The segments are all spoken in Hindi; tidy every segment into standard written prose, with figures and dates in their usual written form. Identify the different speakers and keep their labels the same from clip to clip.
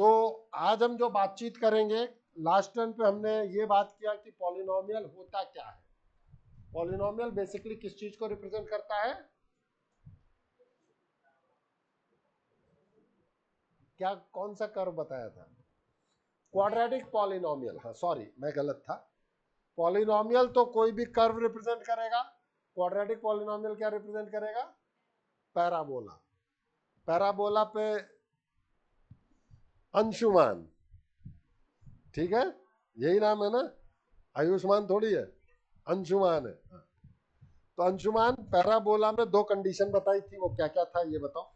Speaker 1: तो आज हम जो बातचीत करेंगे, लास्ट टर्न पे हमने ये बात किया कि पॉलिनोमियल होता क्या है। पॉलिनोमियल बेसिकली किस चीज को रिप्रेजेंट करता है? क्या, कौन सा कर्व बताया था? Quadratic polynomial. हाँ सॉरी, मैं गलत था। पॉलिनोमियल तो कोई भी कर्व रिप्रेजेंट करेगा। क्वाड्रेटिक पॉलिनोमियल क्या रिप्रेजेंट करेगा? पैराबोला। पैराबोला पे अंशुमान, ठीक है, यही नाम है ना, आयुष्मान थोड़ी है, अंशुमान है। तो अंशुमान, पैराबोला में दो कंडीशन बताई थी, वो क्या क्या था ये बताओ।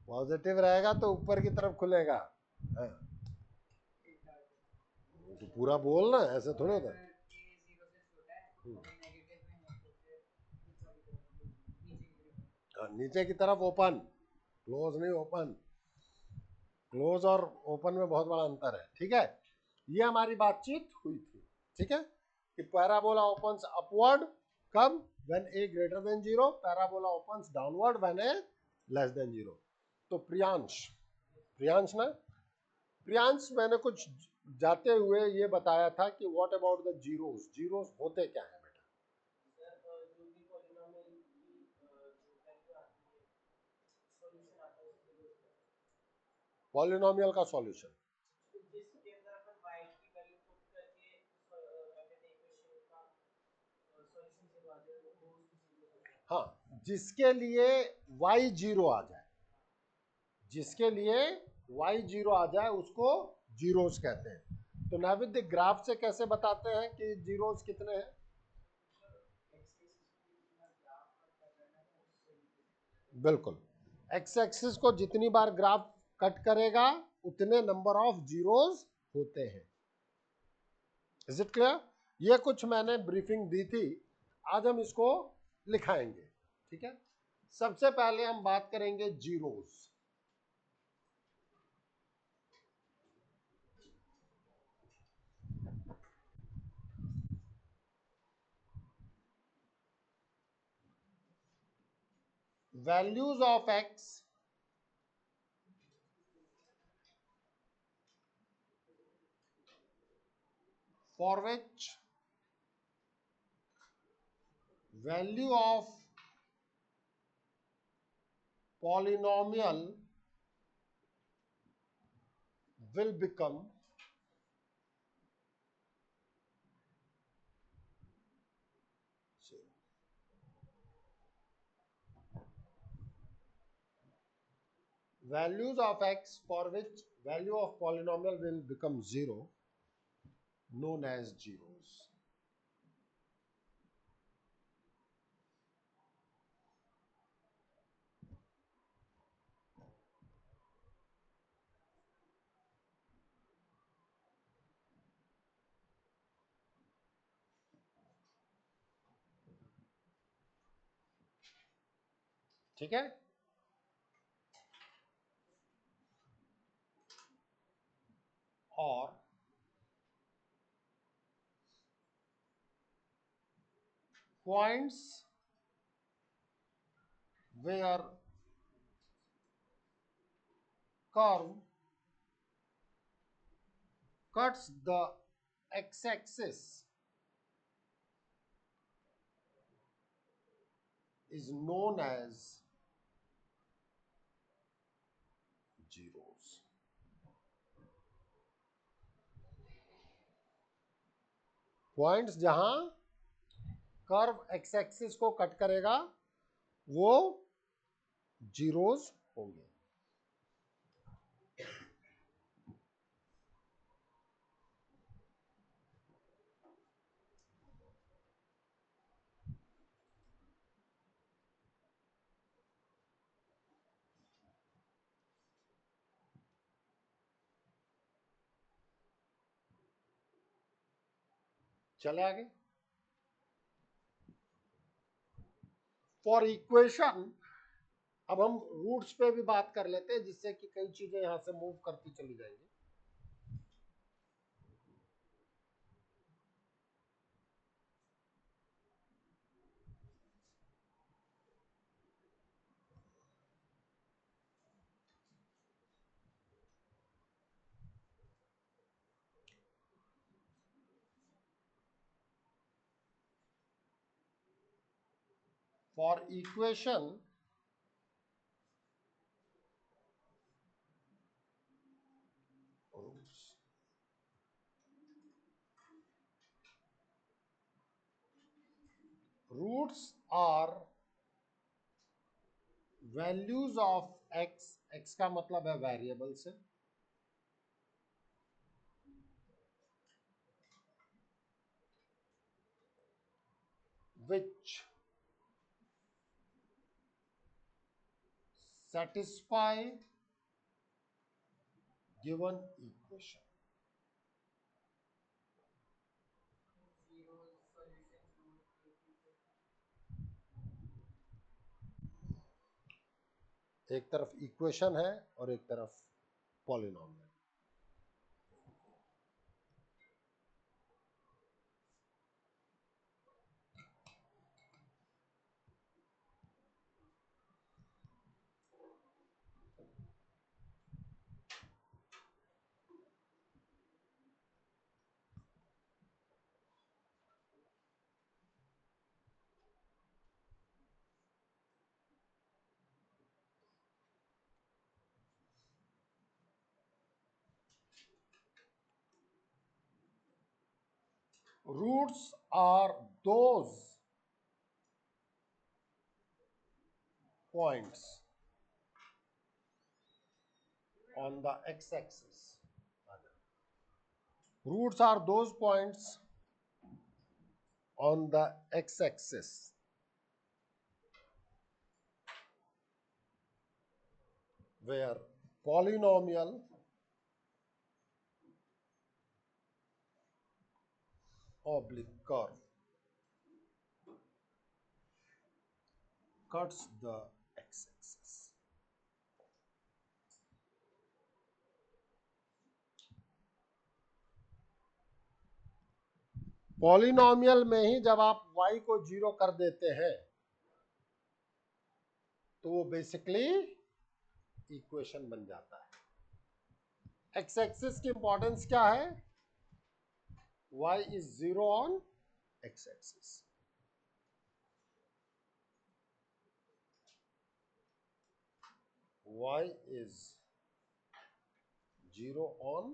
Speaker 1: पॉजिटिव रहेगा तो ऊपर की तरफ खुलेगा। हाँ। तो पूरा बोलना, ऐसे थोड़ा होता है। नीचे की तरफ ओपन, क्लोज नहीं, ओपन। क्लोज और ओपन में बहुत बड़ा अंतर है, ठीक है। ये हमारी बातचीत हुई थी, ठीक है, कि पैराबोला ओपन्स अपवर्ड कब? When A greater than 0, parabola opens downward when A less than 0। तो प्रियांश, प्रियांश ना, प्रियांश, मैंने कुछ जाते हुए ये बताया था कि what about the zeros, zeros होते क्या है बेटा? पॉलिनोमियल का सॉल्यूशन। हाँ, जिसके लिए y जीरो आ जाए, जिसके लिए y जीरो आ जाए उसको जीरोस कहते हैं। तो नाविद, ग्राफ से कैसे बताते हैं कि जीरोस कितने हैं? बिल्कुल, एक्स एक्सिस को जितनी बार ग्राफ कट करेगा उतने नंबर ऑफ जीरोस होते हैं। Is it clear? ये कुछ मैंने ब्रीफिंग दी थी, आज हम इसको लिखाएंगे, ठीक है। सबसे पहले हम बात करेंगे zeros. Values of x for which value of polynomial will become zero. Values of x for which value of polynomial will become zero, known as zeros. ठीक है। और points where curve cuts the x-axis is known as zeros. Points जहां कर्व एक्स एक्सिस को कट करेगा वो जीरोस होंगे। चले आगे। For equation अब हम रूट्स पे भी बात कर लेते हैं, जिससे कि कई चीजें यहां से मूव करती चली जाएंगी। For equation roots are values of x, x का मतलब है वेरिएबल से, which satisfy given equation। एक तरफ इक्वेशन है और एक तरफ polynomial. Roots are those points on the x-axis. Roots are those points on the x-axis where polynomial oblique curve cuts the x-axis। Polynomial में ही जब आप y को 0 कर देते हैं तो वो बेसिकली इक्वेशन बन जाता है। एक्स एक्सिस की इंपॉर्टेंस क्या है? y is 0 on x axis। y is 0 on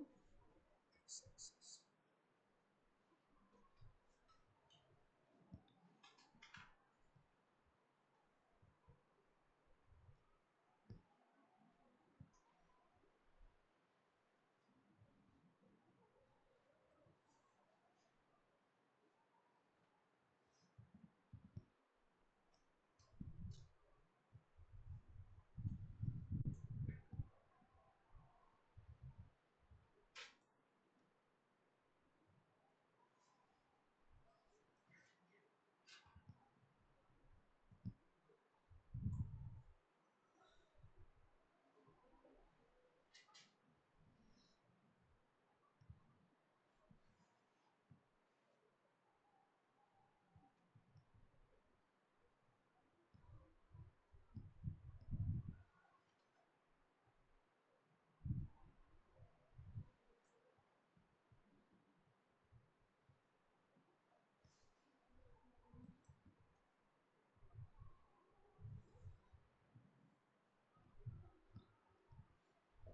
Speaker 1: x axis।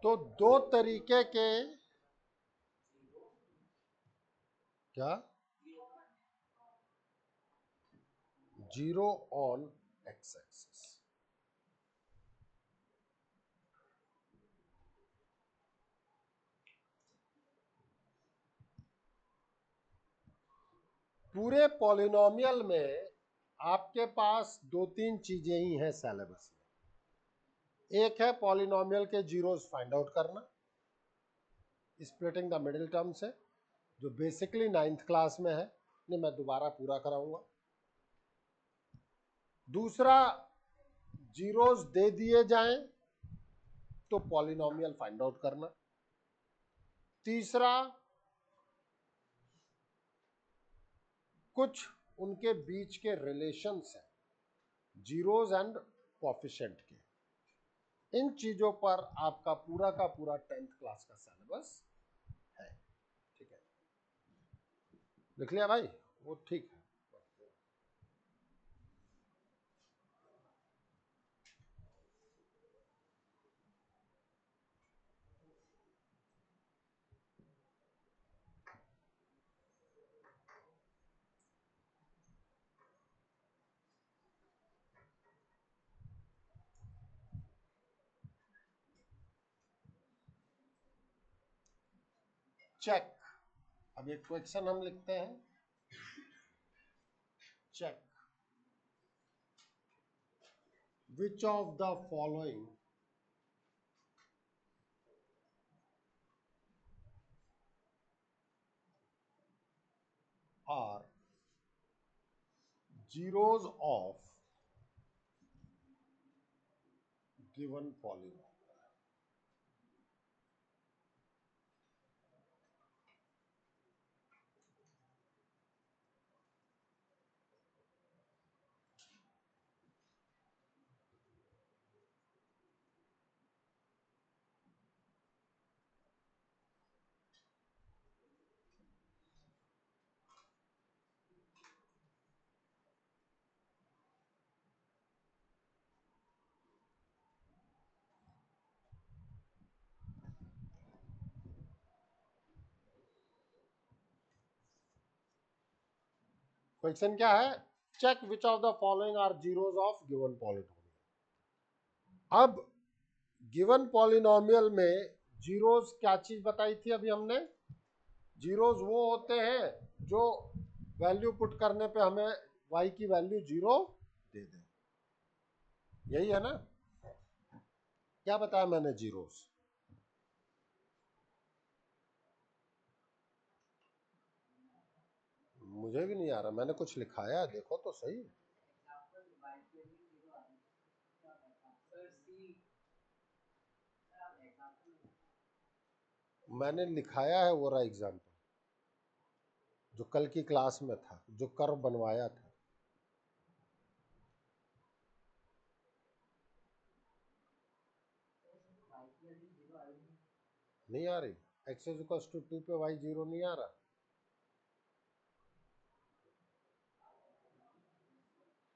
Speaker 1: तो दो तरीके के क्या 0 ऑन एक्स एक्सिस। पूरे पॉलिनॉमियल में आपके पास दो तीन चीजें ही हैं सिलेबस में। एक है पॉलिनॉमियल के जीरोस फाइंड आउट करना स्प्लिटिंग द मिडिल टर्म से, जो बेसिकली 9th क्लास में है, मैं दोबारा पूरा कराऊंगा। दूसरा जीरोस दे दिए जाएं तो पॉलिनोमियल फाइंड आउट करना। तीसरा, कुछ उनके बीच के रिलेशंस हैं जीरोस एंड कोएफिशिएंट के। इन चीजों पर आपका पूरा का पूरा 10th क्लास का सिलेबस है। ठीक है, लिख लिया भाई? वो ठीक है। चेक, अब एक क्वेश्चन हम लिखते हैं। Check which of the following are zeros of given polynomial। Question क्या है? Check which of the following are zeros of given polynomial. अब गिवन पॉलिनोमियल में जीरोस क्या चीज बताई थी अभी हमने? जीरोस वो होते हैं जो वैल्यू पुट करने पे हमें y की वैल्यू 0 दे दे। यही है ना? क्या बताया मैंने? जीरोस। मुझे भी नहीं आ रहा, मैंने कुछ लिखाया है, देखो तो सही। मैंने लिखाया है वो रहा एग्जाम्पल जो कल की क्लास में था, जो कर्व बनवाया था। नहीं आ रही? x इज इक्वल टू 2 पे y 0 नहीं आ रहा?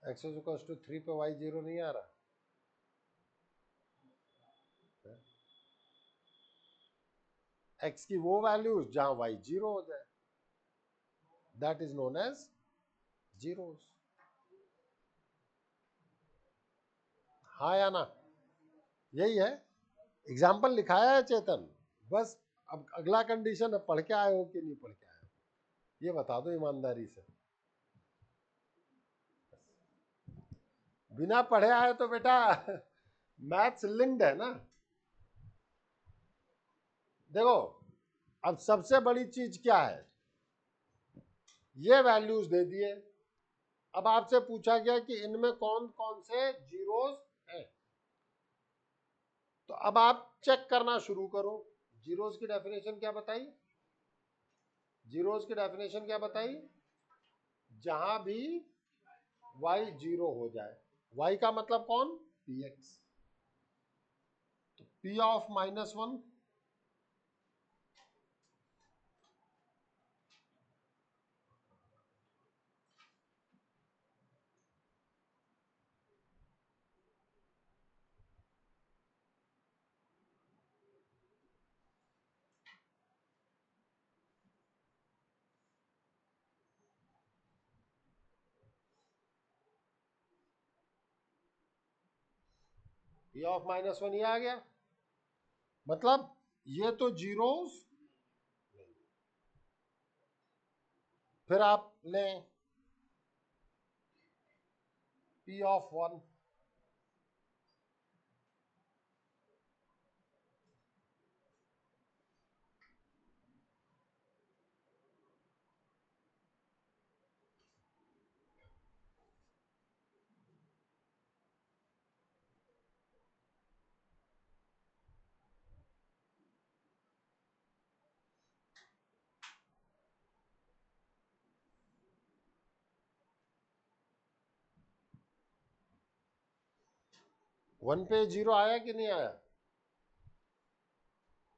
Speaker 1: x इज इक्वल टू 3 पे y 0 नहीं आ रहा? x की वो वैल्यूज जहां y 0 हो जाए, that is known as zeros. हाँ या ना? यही है, एग्जाम्पल लिखाया है चेतन। बस अब अगला कंडीशन है, पढ़ के आए हो कि नहीं पढ़ के आए हो, ये बता दो ईमानदारी से। बिना पढ़े आए तो बेटा मैथ्स लिंक्ड है ना। देखो, अब सबसे बड़ी चीज क्या है? ये वैल्यूज दे दिए। अब आपसे पूछा गया कि इनमें कौन कौन से जीरोस हैं, तो अब आप चेक करना शुरू करो। जीरोस की डेफिनेशन क्या बताई? जीरोस की डेफिनेशन क्या बताई? जहां भी y 0 हो जाए। y का मतलब कौन? px। तो p ऑफ -1 p ऑफ -1 ये आ गया। मतलब ये तो जीरोस। फिर आप लें p ऑफ 1। 1 पे 0 आया कि नहीं आया?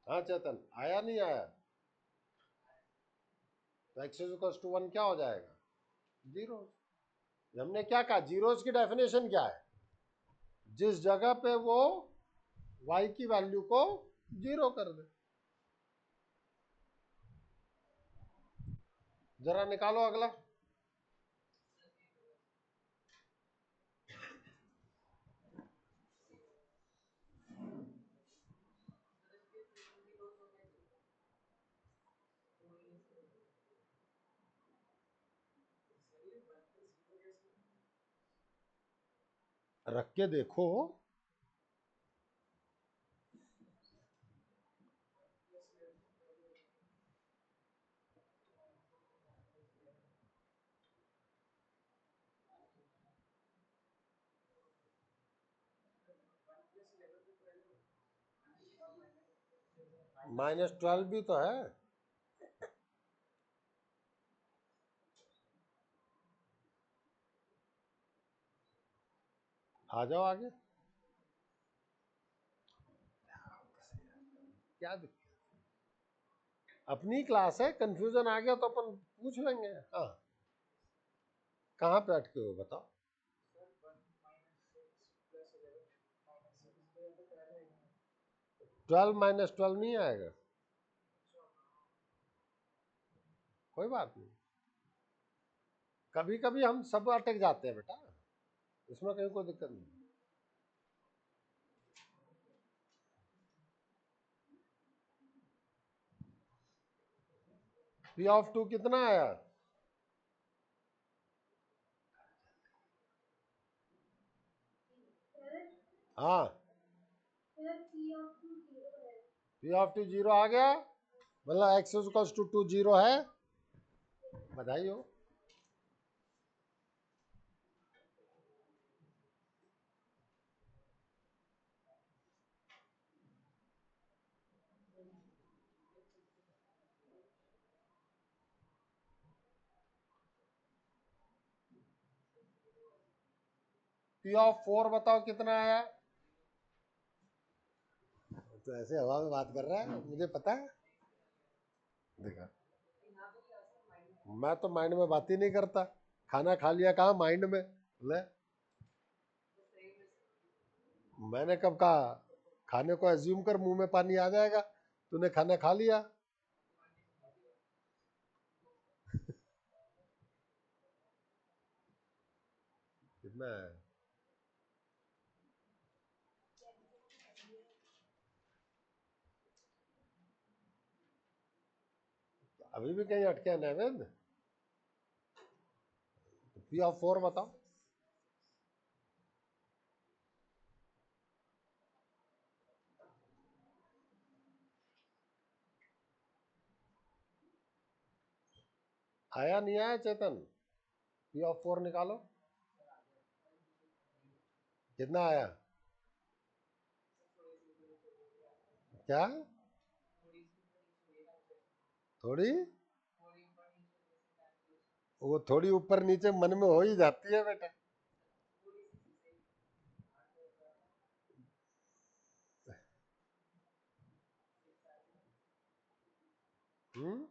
Speaker 1: हाँ चेतन, आया नहीं आया? तो x इक्वल्स टू 1 क्या हो जाएगा? 0। हमने क्या कहा, जीरोस की डेफिनेशन क्या है? जिस जगह पे वो y की वैल्यू को 0 कर दे। जरा निकालो अगला। रख के देखो। -12 भी तो है। आ जाओ आगे। क्या दिक्कत? अपनी क्लास है, कंफ्यूजन आ गया तो अपन पूछ लेंगे। हाँ, कहाँ पे अटके हो बताओ। 12 - 12 नहीं आएगा, कोई बात नहीं। कभी कभी हम सब अटक जाते हैं बेटा, इसमें कहीं कोई दिक्कत नहीं। P(2) कितना आया? हाँ, P(2) 0 आ गया, मतलब x इक्वल्स टू 2 0 है। बधाई हो। P(4) बताओ कितना आया? तो ऐसे हवा में बात कर रहा है, मुझे पता है। देखा, मैं तो माइंड में बात ही नहीं करता। खाना खा लिया कहा माइंड में? ले, मैंने कब कहा? खाने को एज्यूम कर, मुंह में पानी आ जाएगा। तूने खाना खा लिया। कितना है? अभी भी कहीं अटके हैं नैवेद? P(4) बताओ। आया नहीं आया चेतन? P(4) निकालो। कितना आया? क्या? थोड़ी, वो थोड़ी ऊपर नीचे मन में हो ही जाती है बेटा। हम्म।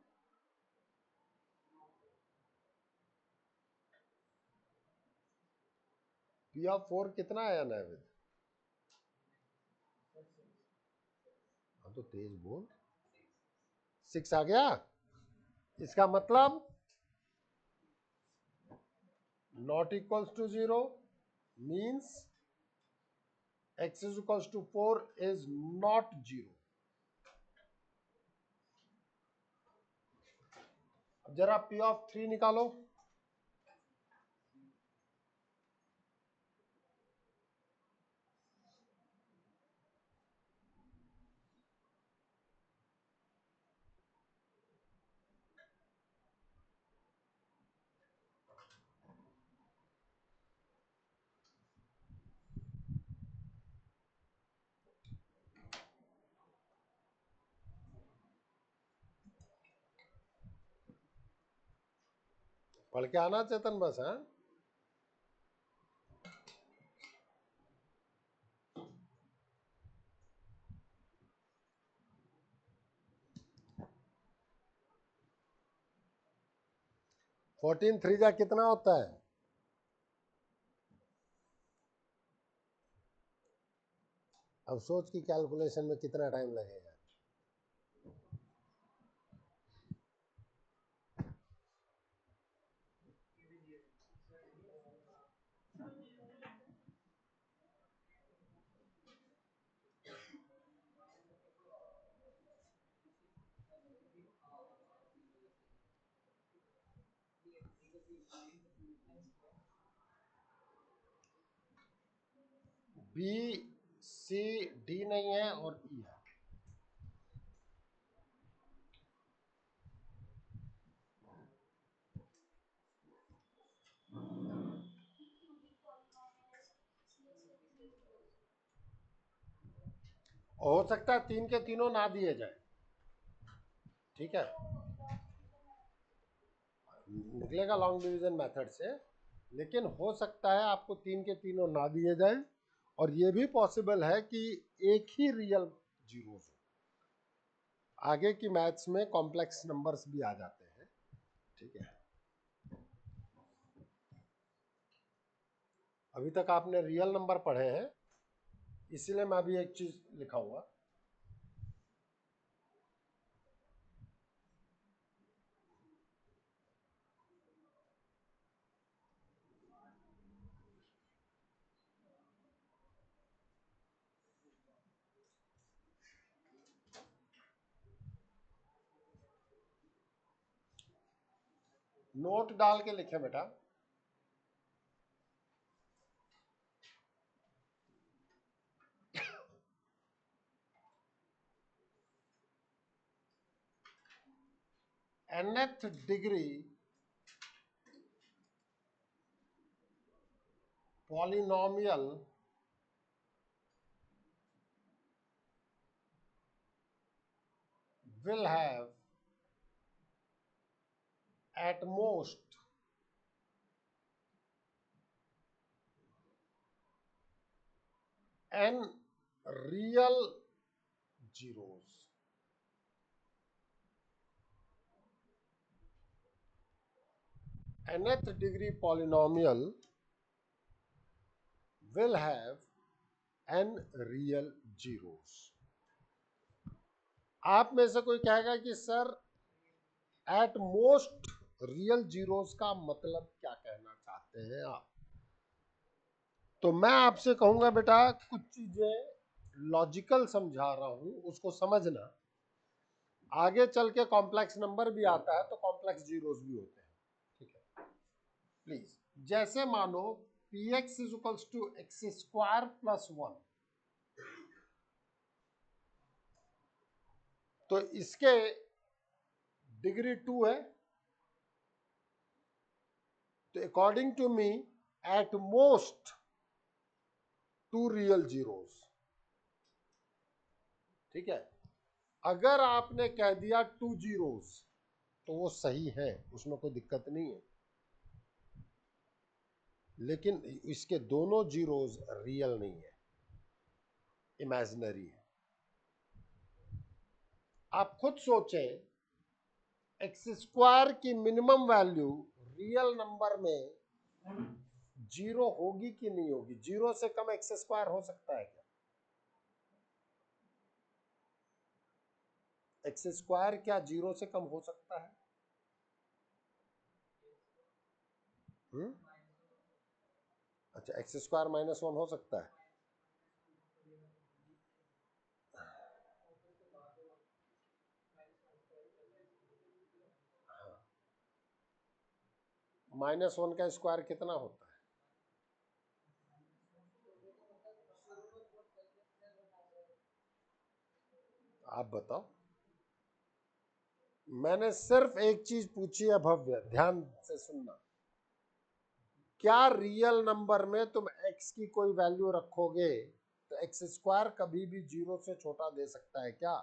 Speaker 1: P(4) कितना आया नैवेद? हाँ तो तेज बोल। 6 आ गया। इसका मतलब not equals to 0 means x is equals to 4 is not 0। अब जरा P(3) निकालो। पढ़ के आना चेतन बस। हाँ, 14 3 जा कितना होता है? अब सोच की कैलकुलेशन में कितना टाइम लगेगा। बी सी डी नहीं है और ई है। हो सकता है 3 के तीनों ना दिए जाए, ठीक है, निकलेगा लॉन्ग डिवीजन मेथड से, लेकिन हो सकता है आपको 3 के तीनों ना दिए जाए, और ये भी पॉसिबल है कि एक ही रियल जीरोस हो। आगे की मैथ्स में कॉम्प्लेक्स नंबर्स भी आ जाते हैं, ठीक है। अभी तक आपने रियल नंबर पढ़े हैं, इसीलिए मैं अभी एक चीज लिखाऊंगा। नोट डाल के लिखे बेटा। nth degree polynomial will have at most n real zeros. nth degree polynomial will have n real zeros. आप में से कोई कहेगा कि sir at most real zeros का मतलब क्या कहना चाहते हैं आप? तो मैं आपसे कहूंगा बेटा, कुछ चीजें लॉजिकल समझा रहा हूं, उसको समझना। आगे चल के कॉम्प्लेक्स नंबर भी आता है तो कॉम्प्लेक्स जीरोस भी होते हैं, ठीक है। प्लीज, जैसे मानो p x is equals to x square plus 1, तो इसके डिग्री 2 है, तो according to me at most 2 real zeros, ठीक है। अगर आपने कह दिया 2 जीरोस तो वो सही है, उसमें कोई दिक्कत नहीं है, लेकिन इसके दोनों जीरोस रियल नहीं है, इमेजिनरी है। आप खुद सोचें, एक्स स्क्वायर की मिनिमम वैल्यू रियल नंबर में जीरो होगी कि नहीं होगी? जीरो से कम एक्स स्क्वायर हो सकता है क्या? एक्स स्क्वायर क्या जीरो से कम हो सकता है? अच्छा, एक्स स्क्वायर माइनस 1 हो सकता है। -1 का स्क्वायर कितना होता है? आप बताओ। मैंने सिर्फ एक चीज पूछी है भव्य, ध्यान से सुनना। क्या रियल नंबर में तुम x की कोई वैल्यू रखोगे तो एक्स स्क्वायर कभी भी जीरो से छोटा दे सकता है क्या?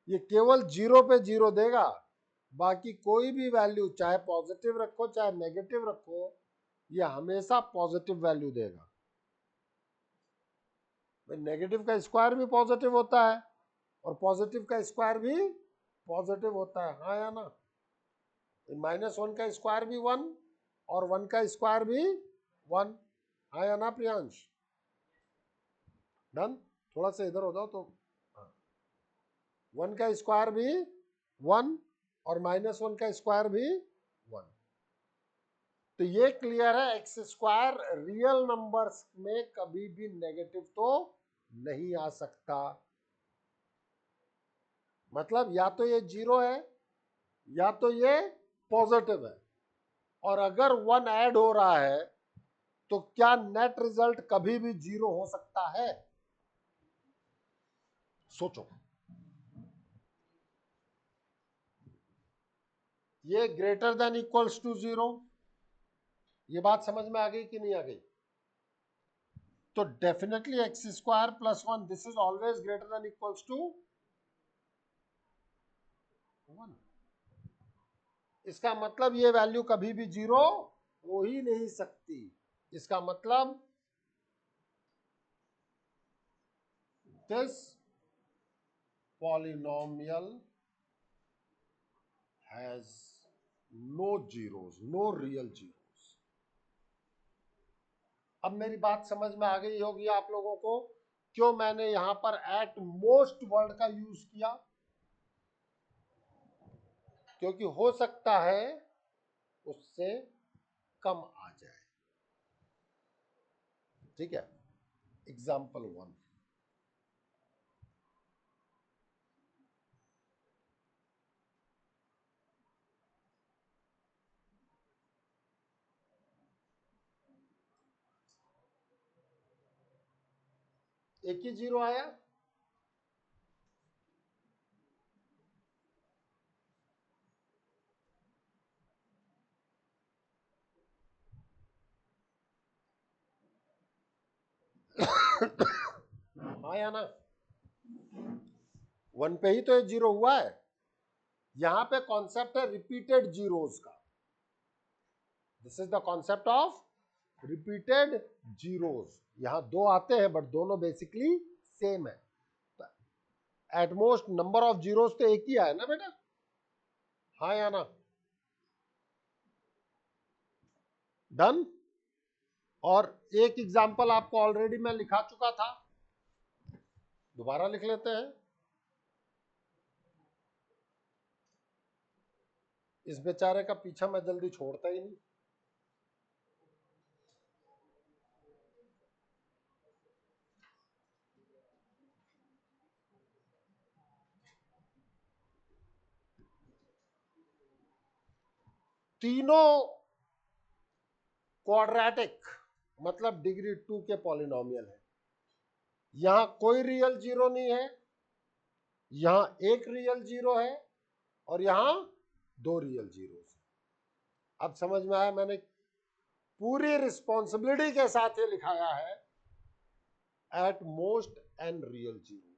Speaker 1: ये केवल जीरो पे जीरो देगा, बाकी कोई भी वैल्यू चाहे पॉजिटिव रखो चाहे नेगेटिव रखो, ये हमेशा पॉजिटिव वैल्यू देगा। नेगेटिव का स्क्वायर भी पॉजिटिव होता है और पॉजिटिव का स्क्वायर भी पॉजिटिव होता है, हाँ या ना? -1 का स्क्वायर भी 1 और 1 का स्क्वायर भी 1। हाँ या ना प्रियांश? डन। थोड़ा सा इधर हो जाओ तो 1 का स्क्वायर भी 1 और -1 का स्क्वायर भी 1। तो ये क्लियर है, एक्स स्क्वायर रियल नंबर्स में कभी भी नेगेटिव तो नहीं आ सकता। मतलब या तो ये 0 है या तो ये पॉजिटिव है, और अगर 1 ऐड हो रहा है तो क्या नेट रिजल्ट कभी भी 0 हो सकता है? सोचो। ये ग्रेटर देन इक्वल्स टू 0, ये बात समझ में आ गई कि नहीं आ गई? तो definitely x square plus 1 this is always greater than equals to 1। इसका मतलब ये वैल्यू कभी भी 0 हो ही नहीं सकती। इसका मतलब this polynomial has no zeros, no real zeros. अब मेरी बात समझ में आ गई होगी आप लोगों को क्यों मैंने यहां पर एट मोस्ट वर्ड का यूज किया? क्योंकि हो सकता है उससे कम आ जाए। ठीक है, एग्जाम्पल 1। एक ही 0 आया। हाँ या ना? 1 पे ही तो ये 0 हुआ है। यहां पे कॉन्सेप्ट है रिपीटेड जीरोस का। This is the concept of repeated zeros. यहां दो आते हैं बट दोनों बेसिकली सेम है। एटमोस्ट नंबर ऑफ जीरोस तो एक ही आया ना बेटा? हाँ या ना? डन। और एक एग्जांपल आपको ऑलरेडी मैं लिखा चुका था, दोबारा लिख लेते हैं। इस बेचारे का पीछा मैं जल्दी छोड़ता ही नहीं। तीनों क्वाड्रेटिक मतलब डिग्री 2 के पॉलिनोमियल है। यहां कोई रियल जीरो नहीं है, यहां एक रियल जीरो है और यहां दो रियल जीरो है। अब समझ में आया? मैंने पूरी रिस्पॉन्सिबिलिटी के साथ ये लिखाया है, at most and real zero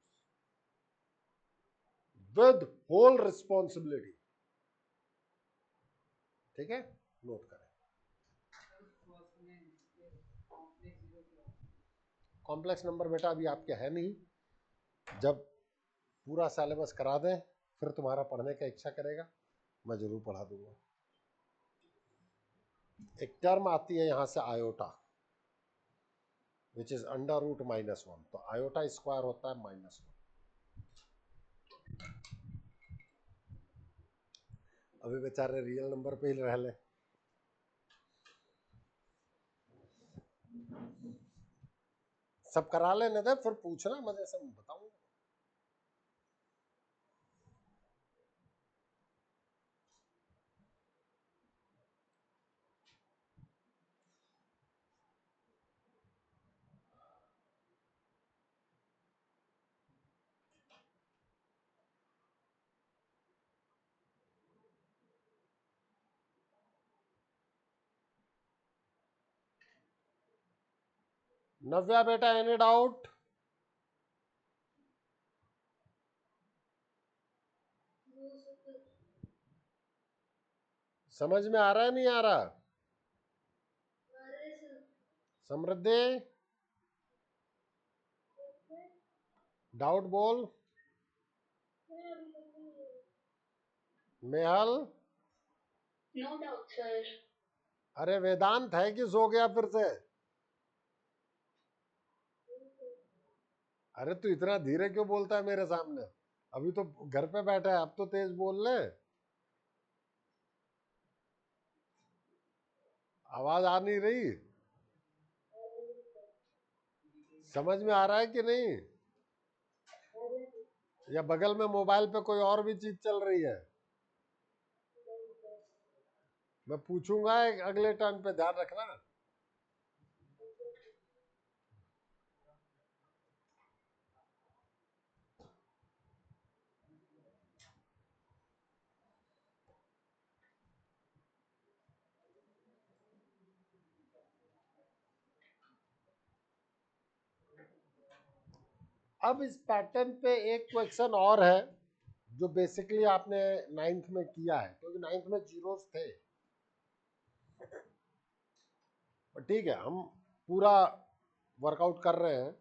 Speaker 1: with whole responsibility. ठीक है, नोट करें। कॉम्प्लेक्स नंबर बेटा अभी आपके है नहीं, जब पूरा सिलेबस करा दें फिर तुम्हारा पढ़ने का इच्छा करेगा, मैं जरूर पढ़ा दूंगा। एक टर्म आती है यहां से iota, which is under root -1, तो आयोटा स्क्वायर होता है -1। अभी बेचारे रियल नंबर पे ही रह ले। सब करा लेने दे, फिर पूछना, मैं जैसे बताऊंगा। नव्या बेटा, एनी डाउट? समझ में आ रहा है नहीं आ रहा? समृद्धि, डाउट बोल। मेहल,
Speaker 2: No doubt, sir.
Speaker 1: अरे वेदांत है कि सो गया फिर से? अरे तू इतना धीरे क्यों बोलता है मेरे सामने? अभी तो घर पे बैठा है, अब तो तेज बोल ले। आवाज आ नहीं रही? समझ में आ रहा है कि नहीं? या बगल में मोबाइल पे कोई और भी चीज चल रही है? मैं पूछूंगा अगले टर्न पे, ध्यान रखना। अब इस पैटर्न पे एक क्वेश्चन और है जो बेसिकली आपने नाइन्थ में किया है, क्योंकि नाइन्थ में जीरोस थे। ठीक है, हम पूरा वर्कआउट कर रहे हैं।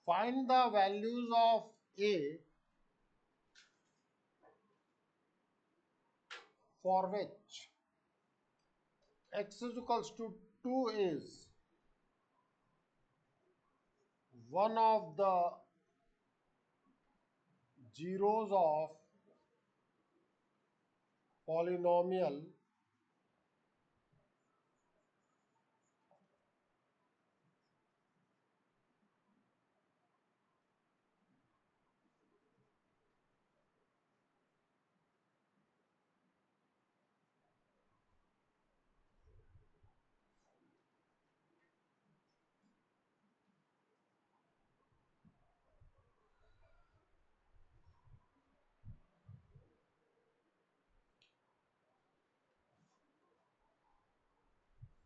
Speaker 1: Find the values of A for which x is equals to 2 is one of the zeros of polynomial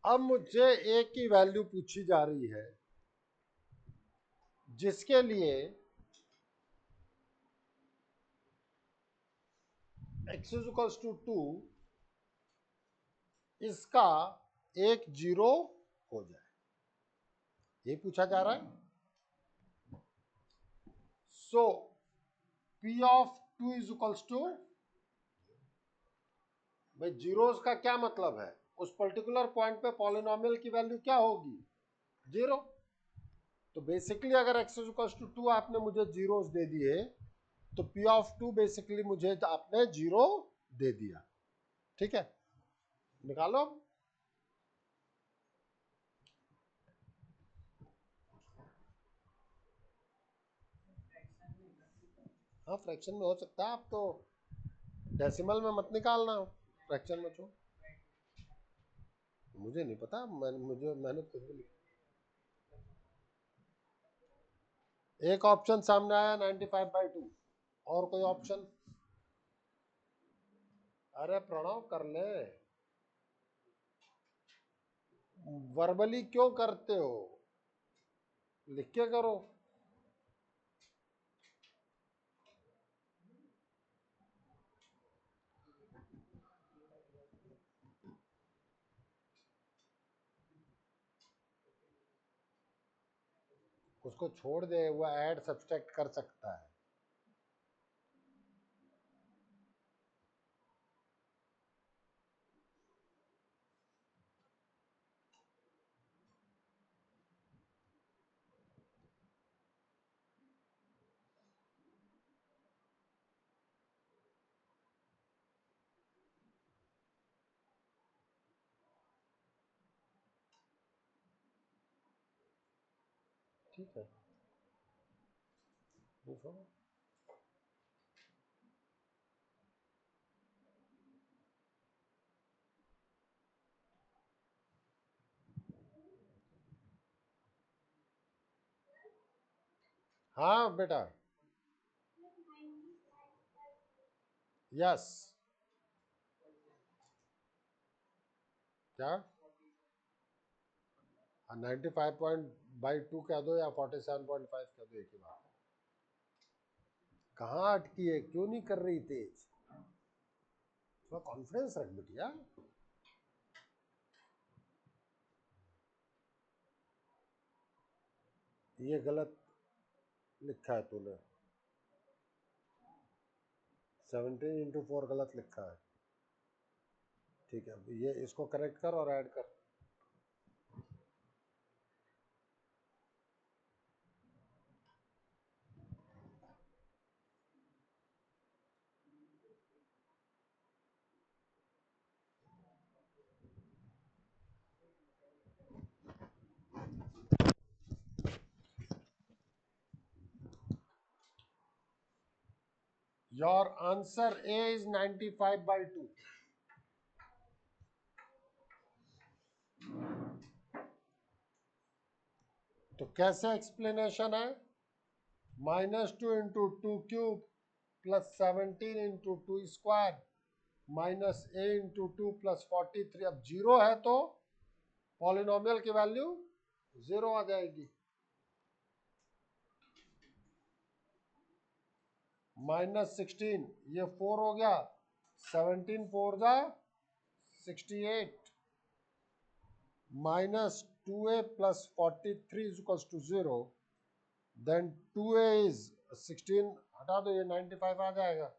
Speaker 1: अब मुझे a की वैल्यू पूछी जा रही है जिसके लिए x is equals to 2 इसका एक जीरो हो जाए, ये पूछा जा रहा है। So p of 2 is equals to, भाई जीरोस का क्या मतलब है? उस पर्टिकुलर पॉइंट पे पॉलिनोमियल की वैल्यू क्या होगी? जीरो। तो बेसिकली अगर x इज इक्वल्स टू 2 आपने मुझे जीरोस दे दिए, तो p ऑफ 2 बेसिकली मुझे आपने जीरो दे दिया। ठीक है, निकालो। हाँ, फ्रैक्शन में हो सकता है, आप तो डेसिमल में मत निकालना, फ्रैक्शन में छो। मुझे नहीं पता, मैंने खुद भी लिखा। एक ऑप्शन सामने आया 95/2, और कोई ऑप्शन? अरे प्रणव कर ले, वर्बली क्यों करते हो? लिख के करो। उसको छोड़ दे, वो ऐड सब्सट्रैक्ट कर सकता है। ठीक है, पूछो। हाँ बेटा, यस। क्या 95 पॉइंट बाई 2 कह दो या 47.5 कह दो, एक ही बात है। कहाँ अटकी है, क्यों नहीं कर रही तेज? थोड़ा कॉन्फिडेंस रख बिटिया। ये गलत लिखा है तूने, 17 × 4 गलत लिखा है। ठीक है, ये इसको करेक्ट कर और ऐड कर। Your answer is 95/2। तो कैसे एक्सप्लेनेशन है? -2 × 2³ +17 × 2² -a × 2 +43। अब जीरो है तो पॉलिनोमियल की वैल्यू जीरो आ जाएगी। -16, ये 4 हो गया, 17 4 जा 68, -2a + 43 = 0, देन 2a इज 16, हटा दो, ये 95 आ जाएगा।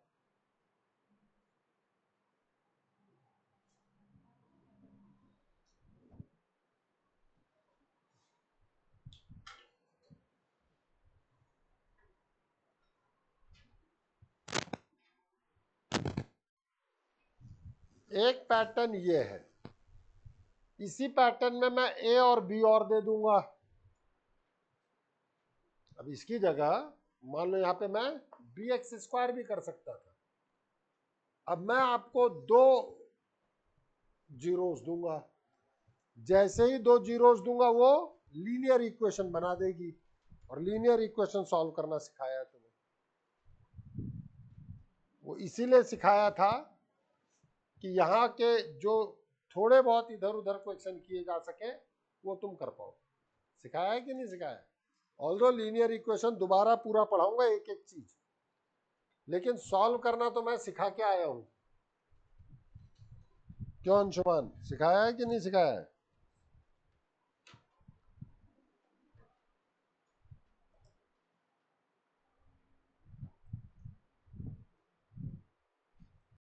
Speaker 1: एक पैटर्न ये है, इसी पैटर्न में मैं ए और बी और दे दूंगा। अब इसकी जगह मान लो यहां पे मैं bx² भी कर सकता था। अब मैं आपको 2 जीरोस दूंगा, जैसे ही 2 जीरोस दूंगा वो लीनियर इक्वेशन बना देगी, और लीनियर इक्वेशन सॉल्व करना सिखाया है तुम्हें। वो इसीलिए सिखाया था कि यहाँ के जो थोड़े बहुत इधर उधर क्वेश्चन किए जा सके वो तुम कर पाओ। सिखाया है कि नहीं सिखाया? ऑल्दो लीनियर इक्वेशन दोबारा पूरा पढ़ाऊंगा एक एक चीज, लेकिन सॉल्व करना तो मैं सिखा के आया हूं। क्यों अंशुमान, सिखाया है कि नहीं सिखाया है?